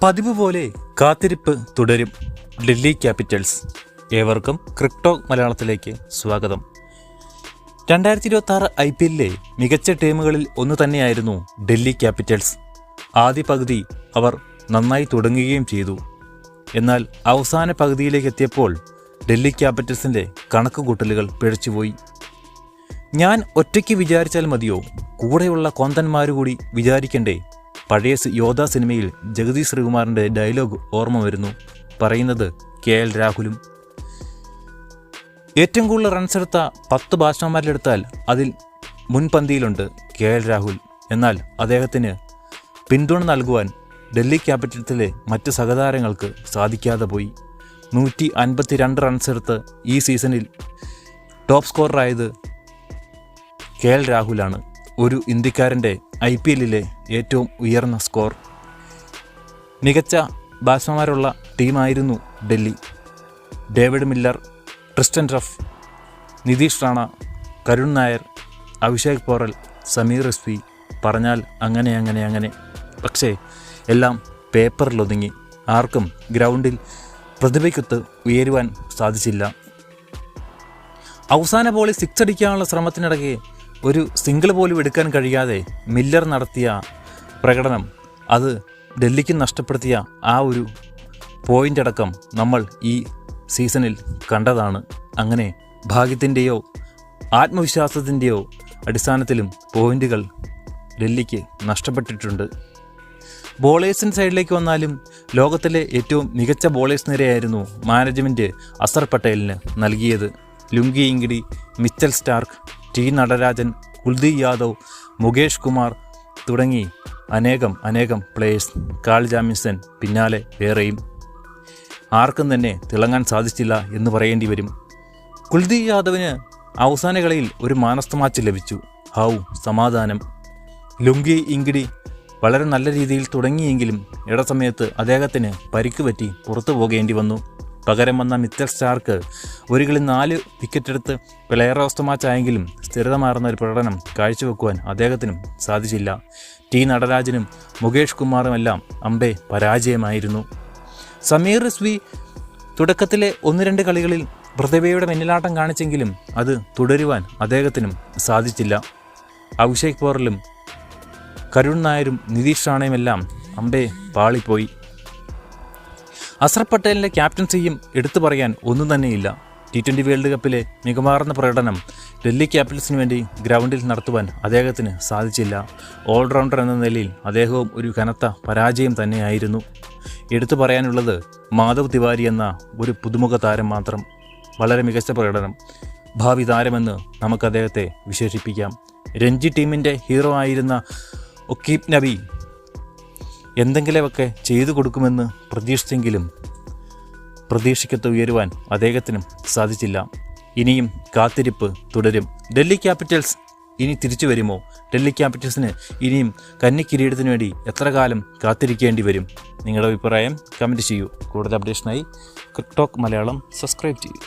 പതിവ് പോലെ കാത്തിരിപ്പ് തുടരും ഡൽഹി ക്യാപിറ്റൽസ്. ഏവർക്കും ക്രിക്ടോക്ക് മലയാളത്തിലേക്ക് സ്വാഗതം. 2026 IPLിലെ മികച്ച ടീമുകളിൽ ഒന്ന് തന്നെയായിരുന്നു ഡൽഹി ക്യാപിറ്റൽസ്. ആദ്യ പകുതി അവർ നന്നായി തുടങ്ങുകയും ചെയ്തു. എന്നാൽ അവസാന പകുതിയിലേക്ക് എത്തിയപ്പോൾ ഡൽഹി ക്യാപിറ്റൽസിൻ്റെ കണക്കുകൂട്ടലുകൾ പിഴച്ചുപോയി. ഞാൻ ഒറ്റയ്ക്ക് വിചാരിച്ചാൽ മതിയോ, കൂടെയുള്ള കൊന്തന്മാരുകൂടി വിചാരിക്കണ്ടേ? പഴയ യോധ സിനിമയിൽ ജഗദീഷ് ശ്രീകുമാറിൻ്റെ ഡയലോഗ് ഓർമ്മ വരുന്നു. പറയുന്നത് KL രാഹുലും. ഏറ്റവും കൂടുതൽ റൺസ് എടുത്ത 10 ബാറ്റ്സ്മാൻമാരിലെടുത്താൽ അതിൽ മുൻപന്തിയിലുണ്ട് KL രാഹുൽ. എന്നാൽ അദ്ദേഹത്തിന് പിന്തുണ നൽകുവാൻ ഡൽഹി ക്യാപിറ്റൽസിലെ മറ്റ് സഹതാരങ്ങൾക്ക് സാധിക്കാതെ പോയി. 152 റൺസ് എടുത്ത് ഈ സീസണിൽ ടോപ്പ് സ്കോററായത് KL രാഹുലാണ്. ഒരു ഇന്ത്യക്കാരൻ്റെ IPLിലെ ഏറ്റവും ഉയർന്ന സ്കോർ. മികച്ച ബാറ്റ്സ്മാൻമാരുള്ള ടീമായിരുന്നു ഡൽഹി. ഡേവിഡ് മില്ലർ, ട്രിസ്റ്റൻ റഫ്, നിതീഷ് റാണ, കരുൺ നായർ, അഭിഷേക് പോറൽ, സമീർ റിസ്വി, പറഞ്ഞാൽ അങ്ങനെ. പക്ഷേ എല്ലാം പേപ്പറിലൊതുങ്ങി. ആർക്കും ഗ്രൗണ്ടിൽ പ്രതിഭയ്ക്കൊത്ത് ഉയരുവാൻ സാധിച്ചില്ല. അവസാന ബോളിൽ 6 അടിക്കാനുള്ള ശ്രമത്തിനിടയ്ക്ക് ഒരു സിംഗിൾ പോലും എടുക്കാൻ കഴിയാതെ മില്ലർ നടത്തിയ പ്രകടനം, അത് ഡൽഹിക്ക് നഷ്ടപ്പെടുത്തിയ ആ ഒരു പോയിൻ്റ് അടക്കം നമ്മൾ ഈ സീസണിൽ കണ്ടതാണ്. അങ്ങനെ ഭാഗ്യത്തിൻ്റെയോ ആത്മവിശ്വാസത്തിൻ്റെയോ അടിസ്ഥാനത്തിലും പോയിൻ്റുകൾ ഡൽഹിക്ക് നഷ്ടപ്പെട്ടിട്ടുണ്ട്. ബോളേഴ്സിൻ്റെ സൈഡിലേക്ക് വന്നാലും ലോകത്തിലെ ഏറ്റവും മികച്ച ബോളേഴ്സ് നിരയായിരുന്നു മാനേജ്മെൻറ്റ് അസർ പട്ടേലിന് നൽകിയത്. Lungi Ngidi, Mitchell Starc, T Natarajan, Kuldeep Yadav, Mukesh Kumar തുടങ്ങി അനേകം പ്ലേയേഴ്സ്. കാൾ ജാമിസൺ പിന്നാലെ വേറെയും. ആർക്കും തന്നെ തിളങ്ങാൻ സാധിച്ചില്ല എന്ന് പറയേണ്ടി വരും. കുൽദീപ് യാദവിന് അവസാന കളിയിൽ ഒരു മാനസ്ഥ മാച്ച് ലഭിച്ചു. സമാധാനം. ലുങ്കി ഇംഗിഡി വളരെ നല്ല രീതിയിൽ തുടങ്ങിയെങ്കിലും ഇടസമയത്ത് അദ്ദേഹത്തിന് പരിക്ക് പറ്റി പുറത്തു പോകേണ്ടി വന്നു. പകരം വന്ന മിച്ചൽ സ്റ്റാർക്ക് ഒരു കളി 4 വിക്കറ്റെടുത്ത് പ്ലെയർ ഓഫ് ദ മാച്ച് ആയെങ്കിലും സ്ഥിരതമാർന്ന ഒരു പ്രകടനം കാഴ്ചവെക്കുവാൻ അദ്ദേഹത്തിനും സാധിച്ചില്ല. T നടരാജനും മുകേഷ് കുമാറുമെല്ലാം അമ്പേ പരാജയമായിരുന്നു. സമീർ റിസ്വി തുടക്കത്തിലെ 1-2 കളികളിൽ പ്രതിഭയുടെ മിന്നലാട്ടം കാണിച്ചെങ്കിലും അത് തുടരുവാൻ അദ്ദേഹത്തിനും സാധിച്ചില്ല. അഭിഷേക് പോറലും കരുൺ നായരും നിതീഷ് റാണയുമെല്ലാം അമ്പേ പാളിപ്പോയി. അസർ പട്ടേലിൻ്റെ ക്യാപ്റ്റൻസിയും എടുത്തു പറയാൻ ഒന്നും തന്നെയില്ല. T20 വേൾഡ് കപ്പിലെ മികവാർന്ന പ്രകടനം ഡൽഹി ക്യാപിറ്റൽസിന് വേണ്ടി ഗ്രൗണ്ടിൽ നടത്തുവാൻ അദ്ദേഹത്തിന് സാധിച്ചില്ല. ഓൾറൗണ്ടർ എന്ന നിലയിൽ അദ്ദേഹവും ഒരു കനത്ത പരാജയം തന്നെയായിരുന്നു. എടുത്തു പറയാനുള്ളത് മാധവ് തിവാരി എന്ന ഒരു പുതുമുഖ താരം മാത്രം. വളരെ മികച്ച പ്രകടനം. ഭാവി താരമെന്ന് നമുക്ക് അദ്ദേഹത്തെ വിശേഷിപ്പിക്കാം. രഞ്ജി ടീമിൻ്റെ ഹീറോ ആയിരുന്ന ഒക്കീബ് നബി എന്തെങ്കിലുമൊക്കെ ചെയ്തു കൊടുക്കുമെന്ന് പ്രതീക്ഷിച്ചെങ്കിലും പ്രതീക്ഷയ്ക്കൊത്ത് ഉയരുവാൻ അദ്ദേഹത്തിനും സാധിച്ചില്ല. ഇനിയും കാത്തിരിപ്പ് തുടരും. ഡൽഹി ക്യാപിറ്റൽസ് ഇനി തിരിച്ചു വരുമോ? ഡൽഹി ക്യാപിറ്റൽസിന് ഇനിയും കന്നിക്കിരീടത്തിന് വേണ്ടി എത്ര കാലം കാത്തിരിക്കേണ്ടി വരും? നിങ്ങളുടെ അഭിപ്രായം കമൻറ്റ് ചെയ്യൂ. കൂടുതൽ അപ്ഡേഷനായി ക്രിക്ടോക്ക് മലയാളം സബ്സ്ക്രൈബ് ചെയ്യൂ.